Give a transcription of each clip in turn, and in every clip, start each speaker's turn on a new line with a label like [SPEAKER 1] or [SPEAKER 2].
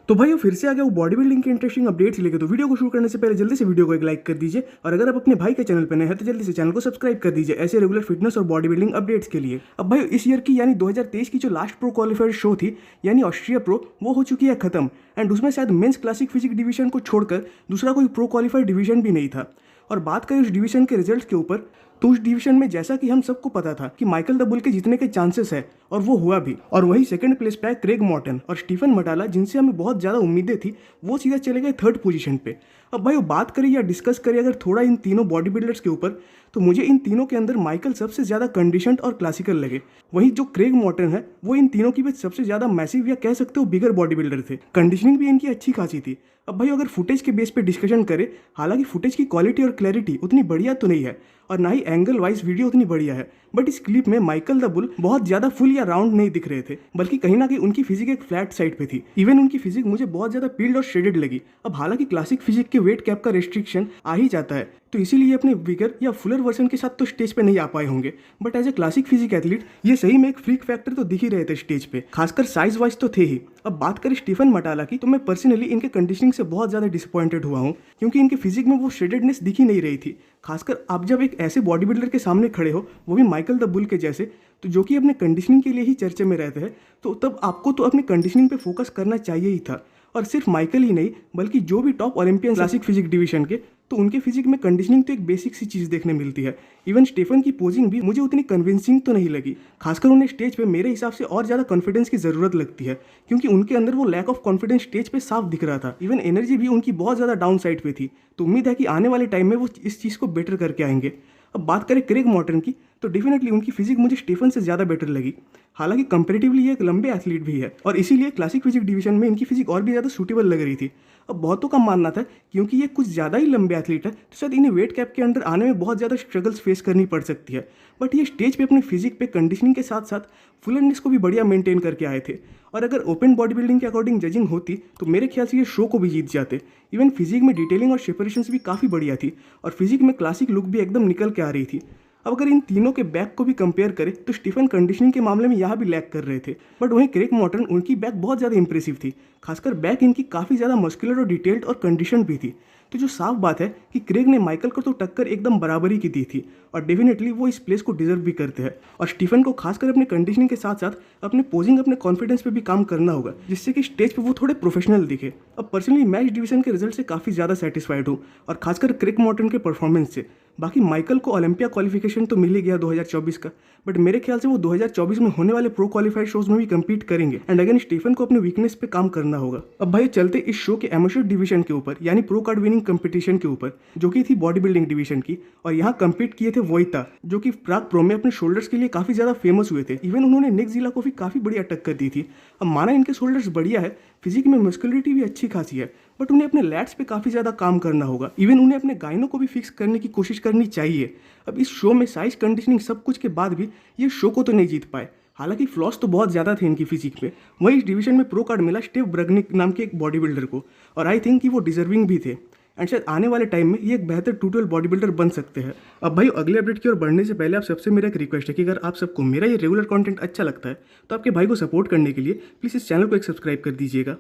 [SPEAKER 1] तो भाई फिर से आ गया वो बॉडी बिल्डिंग के इंटरेस्टिंग अपडेट्स लेके। तो वीडियो को शुरू करने से पहले जल्दी से वीडियो को एक लाइक कर दीजिए, और अगर आप अपने भाई के चैनल पर नए हैं तो जल्दी से चैनल को सब्सक्राइब कर दीजिए ऐसे रेगुलर फिटनेस और बॉडी बिल्डिंग अपडेट्स के लिए। अब भाई इस ईयर की यानी 2023 की जो लास्ट प्रो क्वालिफायर शो थी यानी ऑस्ट्रिया प्रो, वो हो चुकी है खत्म। एंड उसमें शायद मेंस क्लासिक फिजिक डिवीजन को छोड़कर दूसरा कोई प्रो क्वालिफायर डिवीजन भी नहीं था। और बात करें उस डिवीजन के रिजल्ट्स के ऊपर, तो उस डिवीजन में जैसा कि हम सबको पता था कि माइकल द बुल के जीतने के चांसेस है, और वो हुआ भी। और वही सेकंड प्लेस पे है क्रेग मॉर्टन और स्टीफन मटाला, जिनसे हमें बहुत ज़्यादा उम्मीदें थी, वो सीधा चले गए थर्ड पोजीशन पे। अब भाई वो बात करें या डिस्कस करें अगर थोड़ा इन तीनों बॉडी बिल्डर्स के ऊपर, तो मुझे इन तीनों के अंदर माइकल सबसे ज़्यादा कंडीशनड और क्लासिकल लगे। वहीं जो क्रेग मॉर्टन है वो इन तीनों की भी सबसे ज़्यादा मैसिव या कह सकते हो बिगर बॉडी बिल्डर थे। कंडीशनिंग भी इनकी अच्छी खासी थी। अब भाई अगर फुटेज के बेस पे डिस्कशन करें, हालांकि फुटेज की क्वालिटी और क्लैरिटी उतनी बढ़िया तो नहीं है, और ना ही एंगल वाइज वीडियो उतनी बढ़िया है, बट इस क्लिप में माइकल द बुल बहुत ज़्यादा फुल या राउंड नहीं दिख रहे थे, बल्कि कहीं ना कहीं उनकी फिजिक एक फ्लैट साइड पे थी। इवन उनकी फिजिक मुझे बहुत ज़्यादा पील्ड और शेडेड लगी। अब हालांकि क्लासिक फिजिक के वेट कैप का रेस्ट्रिक्शन आ ही जाता है, तो इसीलिए अपने विगर या फुलर वर्जन के साथ तो स्टेज पे नहीं आ पाए होंगे, but as a classic physique athlete ये सही में एक फ्रीक फैक्टर तो दिख ही रहे थे स्टेज पे, खासकर साइज वाइज तो थे ही। अब बात करें स्टीफन मटाला की, तो मैं पर्सनली इनके कंडीशनिंग से बहुत ज़्यादा डिसअपॉइंटेड हुआ हूँ, क्योंकि इनके फिजिक में वो शेडेडनेस दिख ही नहीं रही थी। खासकर आप जब एक ऐसे बॉडी बिल्डर के सामने खड़े हो, वो भी माइकल द बुल के जैसे, तो जो कि अपने कंडीशनिंग के लिए ही चर्चे में रहते हैं, तो तब आपको तो अपनी कंडीशनिंग पे फोकस करना चाहिए ही था। और सिर्फ माइकल ही नहीं, बल्कि जो भी top Olympian classic physique division के, तो उनके फिजिक में कंडीशनिंग तो एक बेसिक सी चीज़ देखने मिलती है। इवन स्टीफन की पोजिंग भी मुझे उतनी कन्विंसिंग तो नहीं लगी। खासकर उन्हें स्टेज पे मेरे हिसाब से और ज़्यादा कॉन्फिडेंस की ज़रूरत लगती है, क्योंकि उनके अंदर वो लैक ऑफ कॉन्फिडेंस स्टेज पे साफ दिख रहा था। इवन एनर्जी भी उनकी बहुत ज़्यादा डाउन साइड पे थी, तो उम्मीद है कि आने वाले टाइम में वो इस चीज़ को बेटर करके आएंगे। अब बात करें क्रेग मॉर्टन की, तो डेफिनेटली उनकी फिजिक मुझे स्टीफन से ज़्यादा बेटर लगी। हालांकि कंपेरेटिवली ये एक लंबे एथलीट भी है, और इसीलिए क्लासिक फिजिक डिवीजन में इनकी फिजिक और भी ज़्यादा सूटेबल लग रही थी। अब बहुतों का मानना था क्योंकि ये कुछ ज़्यादा ही लंबे एथलीट है, तो शायद इन्हें वेट कैप के अंडर आने में बहुत ज़्यादा स्ट्रगल्स फेस करनी पड़ सकती है, बट ये स्टेज पे अपने फिजिक पे कंडीशनिंग के साथ साथ फुलनेस को भी बढ़िया मेंटेन करके आए थे। और अगर ओपन बॉडी बिल्डिंग के अकॉर्डिंग जजिंग होती, तो मेरे ख्याल से ये शो को भी जीत जाते। इवन फिजिक में डिटेलिंग और सेपरेशंस भी काफ़ी बढ़िया थी, और फिजिक में क्लासिक लुक भी एकदम निकल के आ रही थी। अब अगर इन तीनों के बैक को भी कंपेयर करें, तो स्टीफन कंडीशनिंग के मामले में यहाँ भी लैक कर रहे थे, बट वहीं क्रेग मॉर्टन उनकी बैक बहुत ज़्यादा इंप्रेसिव थी। खासकर बैक इनकी काफ़ी ज़्यादा मस्कुलर और डिटेल्ड और कंडीशन भी थी। तो जो साफ बात है कि क्रेग ने माइकल को तो टक्कर एकदम बराबरी की दी थी, और डेफिनेटली वो इस प्लेस को डिजर्व भी करते हैं। और स्टीफन को खासकर अपने कंडीशनिंग के साथ साथ अपने पोजिंग, अपने कॉन्फिडेंस पे भी काम करना होगा, जिससे कि स्टेज पे वो थोड़े प्रोफेशनल दिखे। अब पर्सनली मैच डिवीजन के रिजल्ट से काफ़ी ज़्यादा सेटिस्फाइड हूँ, और खासकर क्रेग मॉर्टन के परफॉर्मेंस से। बाकी माइकल को ओलंपिया क्वालिफिकेशन तो मिल ही गया 2024 का, बट मेरे ख्याल से वो 2024 में होने वाले प्रो क्वालिफाइड शोज में भी कम्पीट करेंगे। एंड अगेन स्टीफन को अपने वीकनेस पे काम करना होगा। अब भाई चलते इस शो के एमेच्योर डिवीजन के ऊपर, यानी प्रो कार्ड विनिंग कंपटीशन के ऊपर, जो कि थी बॉडी बिल्डिंग डिवीजन की। और यहाँ कम्पीट किए थे वोइता, जो कि प्राग प्रो में अपने शोल्डर्स के लिए काफ़ी ज़्यादा फेमस हुए थे। इवन उन्होंने निक जिला को भी काफ़ी बढ़िया टक्कर दी थी। अब माना इनके शोल्डर्स बढ़िया है, फिजिक में मस्कुलरिटी भी अच्छी खासी है, बट उन्हें अपने लैट्स पे काफ़ी ज़्यादा काम करना होगा। इवन उन्हें अपने गाइनों को भी फिक्स करने की कोशिश करनी चाहिए। अब इस शो में साइज, कंडीशनिंग सब कुछ के बाद भी ये शो को तो नहीं जीत पाए। हालांकि फ्लॉस तो बहुत ज़्यादा थे इनकी फिजिक पे। वहीं इस डिवीजन में प्रो कार्ड मिला स्टेव ब्रगनिक नाम के एक बॉडी बिल्डर को, और आई थिंक कि वो डिजर्विंग भी थे, एंड शायद आने वाले टाइम में ये एक बेहतर टूटल बॉडी बिल्डर बन सकते हैं। अब भाई अगले अपडेट की ओर बढ़ने से पहले आप सबसे मेरा एक रिक्वेस्ट है कि अगर आप सबको मेरा ये रेगुलर कंटेंट अच्छा लगता है, तो आपके भाई को सपोर्ट करने के लिए प्लीज़ इस चैनल को एक सब्सक्राइब कर दीजिएगा।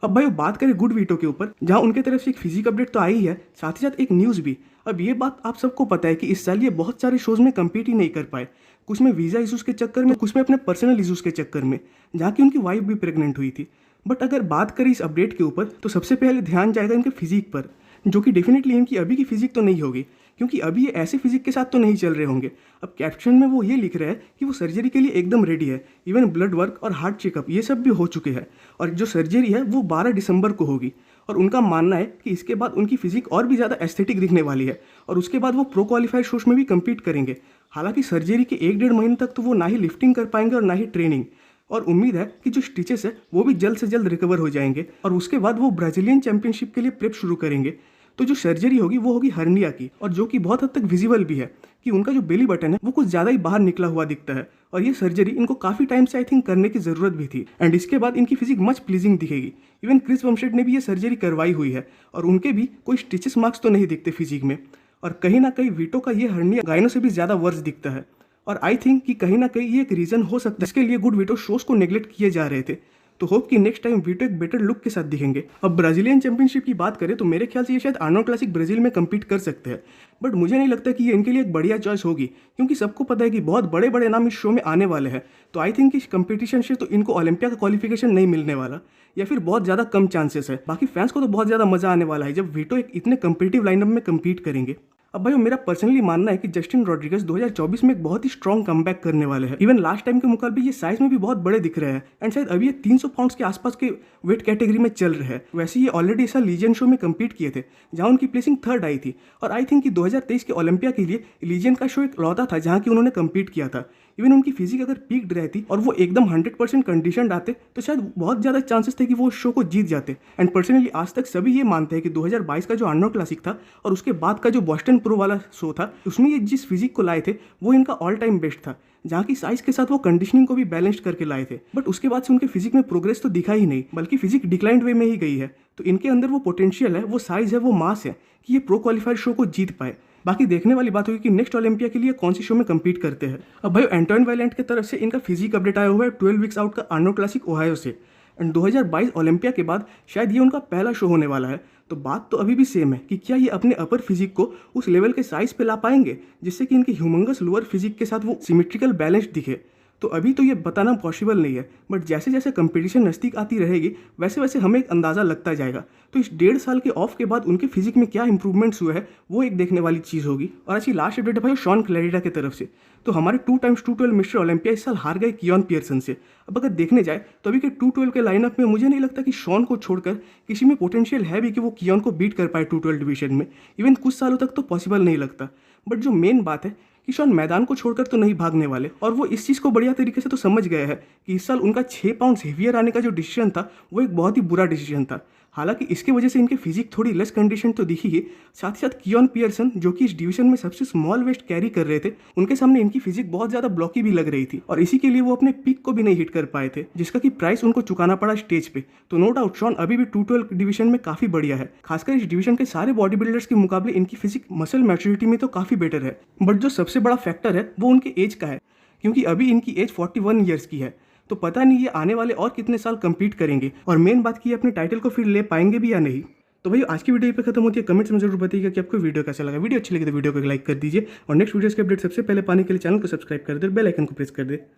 [SPEAKER 1] अब भाई बात करें गुड वीटो के ऊपर, जहां उनके तरफ से एक फिजिक अपडेट तो आई है, साथ ही साथ एक न्यूज़ भी। अब ये बात आप सबको पता है कि इस साल ये बहुत सारे शोज़ में कम्पीट ही नहीं कर पाए, कुछ में वीज़ा इशूज़ के चक्कर में, कुछ में अपने पर्सनल इशूज़ के चक्कर में, जहाँ की उनकी वाइफ भी प्रेग्नेंट हुई थी। बट अगर बात करें इस अपडेट के ऊपर, तो सबसे पहले ध्यान जाएगा इनके फिजिक पर, जो कि डेफिनेटली इनकी अभी की फिजिक तो नहीं होगी, क्योंकि अभी ये ऐसे फिजिक के साथ तो नहीं चल रहे होंगे। अब कैप्शन में वो ये लिख रहे हैं कि वो सर्जरी के लिए एकदम रेडी है। इवन ब्लड वर्क और हार्ट चेकअप ये सब भी हो चुके हैं, और जो सर्जरी है वो 12 दिसंबर को होगी। और उनका मानना है कि इसके बाद उनकी फिजिक और भी ज़्यादा एस्थेटिक दिखने वाली है, और उसके बाद वो प्रो क्वालिफाइड शोज में भी कम्पीट करेंगे। हालांकि सर्जरी के 1-1.5 महीने तक तो वो ना ही लिफ्टिंग कर पाएंगे और ना ही ट्रेनिंग, और उम्मीद है कि जो स्टिचेस है वो भी जल्द से जल्द रिकवर हो जाएंगे, और उसके बाद वो ब्राजीलियन चैंपियनशिप के लिए प्रेप शुरू करेंगे। तो जो सर्जरी होगी वो होगी हर्निया की, और जो कि बहुत हद तक विजिबल भी है कि उनका जो बेली बटन है वो कुछ ज़्यादा ही बाहर निकला हुआ दिखता है, और ये सर्जरी इनको काफ़ी टाइम से आई थिंक करने की ज़रूरत भी थी। एंड इसके बाद इनकी फिजिक मच प्लीजिंग दिखेगी। इवन क्रिस बमस्टेड ने भी ये सर्जरी करवाई हुई है, और उनके भी कोई स्टिचेस मार्क्स तो नहीं दिखते फिजिक में, और कहीं ना कहीं वीटो का ये हर्निया गाइनों से भी ज़्यादा वर्स दिखता है। और आई थिंक कि कहीं ना कहीं ये एक रीज़न हो सकता है जिसके लिए गुड वीटो शोज़ को नेग्लेक्ट किए जा रहे थे। तो होप कि नेक्स्ट टाइम वीटो एक बेटर लुक के साथ दिखेंगे। अब ब्राजीलियन चैंपियनशिप की बात करें तो मेरे ख्याल से ये शायद आर्नोल्ड क्लासिक ब्राजील में कम्पीट कर सकते हैं, बट मुझे नहीं लगता कि ये इनके लिए एक बढ़िया चॉइस होगी, क्योंकि सबको पता है कि बहुत बड़े बड़े नाम इस शो में आने वाले हैं। तो आई थिंक इस कंपटीशन से तो इनको ओलंपिया का क्वालिफिकेशन नहीं मिलने वाला, या फिर बहुत ज़्यादा कम चांसेस है। बाकी फैंस को तो बहुत ज़्यादा मजा आने वाला है जब वीटो एक इतने कंपीटिटिव लाइनअप में कम्पीट करेंगे। अब भाई मेरा पर्सनली मानना है कि जस्टिन रॉड्रिगस 2024 में एक बहुत ही स्ट्रॉन्ग कमबैक करने वाले हैं। इवन लास्ट टाइम के मुकाबले ये साइज में भी बहुत बड़े दिख रहे हैं, एंड शायद अभी ये 300 पाउंड्स के आसपास के वेट कैटेगरी में चल रहे हैं। वैसे ये ऑलरेडी ऐसा लीजेंड शो में कम्पीट किए थे जहां उनकी प्लेसिंग 3rd आई थी, और आई थिंक कि 2023 के ओलंपिया के लिए लीजेंड का शो एक लौता था जहां की उन्होंने कम्पीट किया था। इवन उनकी फिजिक अगर पीक्ड रहती और वो एकदम 100% कंडीशनड आते तो शायद बहुत ज़्यादा चांसेस थे कि वो शो को जीत जाते। एंड पर्सनली आज तक सभी ये मानते हैं कि 2022 का जो आर्नोल्ड क्लासिक था और उसके बाद का जो बोस्टन प्रो वाला शो था, उसमें ये जिस फिजिक को लाए थे वो इनका ऑल टाइम बेस्ट था, जहाँ की साइज के साथ वो कंडीशनिंग को भी बैलेंस्ड करके लाए थे। बट उसके बाद से उनके फिजिक में प्रोग्रेस तो दिखा ही नहीं, बल्कि फिजिक डिक्लाइंड वे में ही गई है। तो इनके अंदर वो पोटेंशियल है, वो साइज है, वो मास है कि ये प्रो क्वालिफायर शो को जीत पाए। बाकी देखने वाली बात होगी कि नेक्स्ट ओलंपिया के लिए कौन सी शो में कम्पीट करते हैं। अब भाई एंटोइन वैलेंट की तरफ से इनका फिजिक अपडेट आया हुआ है 12 वीक्स आउट का आर्नोल्ड क्लासिक ओहायो से, एंड 2022 ओलंपिया के बाद शायद ये उनका पहला शो होने वाला है। तो बात तो अभी भी सेम है कि क्या ये अपने अपर फिजिक को उस लेवल के साइज पे ला पाएंगे जिससे कि इनकी ह्यूमंगस लोअर फिजिक के साथ वो सिमेट्रिकल बैलेंस दिखे। तो अभी तो ये बताना पॉसिबल नहीं है, बट जैसे जैसे कंपटीशन नज़दीक आती रहेगी वैसे वैसे हमें एक अंदाज़ा लगता जाएगा। तो इस 1.5 साल के ऑफ के बाद उनके फिजिक में क्या इंप्रूवमेंट्स हुए हैं वो एक देखने वाली चीज़ होगी। और अच्छी लास्ट अपडेट है भाई शॉन क्लैरिडा की तरफ से। तो हमारे 2x212 मिस्टर ओलंपिया इस साल हार गए कियोन पियर्सन से। अब अगर देखने जाए तो अभी के 212 के लाइनअप में मुझे नहीं लगता कि शॉन को छोड़कर किसी में पोटेंशियल है भी कि वो कियोन को बीट कर पाए 212 डिवीजन में। इवन कुछ सालों तक तो पॉसिबल नहीं लगता। बट जो मेन बात है कि शॉन मैदान को छोड़कर तो नहीं भागने वाले, और वो इस चीज़ को बढ़िया तरीके से तो समझ गए हैं कि इस साल उनका 6 पाउंड हेवियर आने का जो डिसीजन था वो एक बहुत ही बुरा डिसीजन था। हालांकि इसकी वजह से इनके फिजिक थोड़ी लेस कंडीशन तो दिखी ही, साथ ही साथ कियोन पियर्सन जो कि इस डिवीजन में सबसे स्मॉल वेस्ट कैरी कर रहे थे, उनके सामने इनकी फिजिक बहुत ज़्यादा ब्लॉकी भी लग रही थी, और इसी के लिए वो अपने पिक को भी नहीं हिट कर पाए थे, जिसका कि प्राइस उनको चुकाना पड़ा स्टेज पे। तो नो डाउट शॉन अभी भी 212 डिवीजन में काफ़ी बढ़िया है। खासकर इस डिवीजन के सारे बॉडी बिल्डर्स के मुकाबले इनकी फिजिक मसल मैच्योरिटी में तो काफ़ी बेटर है। बट जो सबसे बड़ा फैक्टर है वो उनके एज का है, क्योंकि अभी इनकी एज 41 ईयर्स की है। तो पता नहीं ये आने वाले और कितने साल कम्पीट करेंगे, और मेन बात की अपने टाइटल को फिर ले पाएंगे भी या नहीं। तो भाई आज की वीडियो पे खत्म होती है। कमेंट्स में जरूर बताइएगा कि आपको वीडियो कैसा लगा। वीडियो अच्छी लगी तो वीडियो को लाइक कर दीजिए, और नेक्स्ट वीडियोस के अपडेट सबसे पहले पाने के लिए चैनल को सब्सक्राइब कर दे, बेल आइकन को प्रेस कर दे।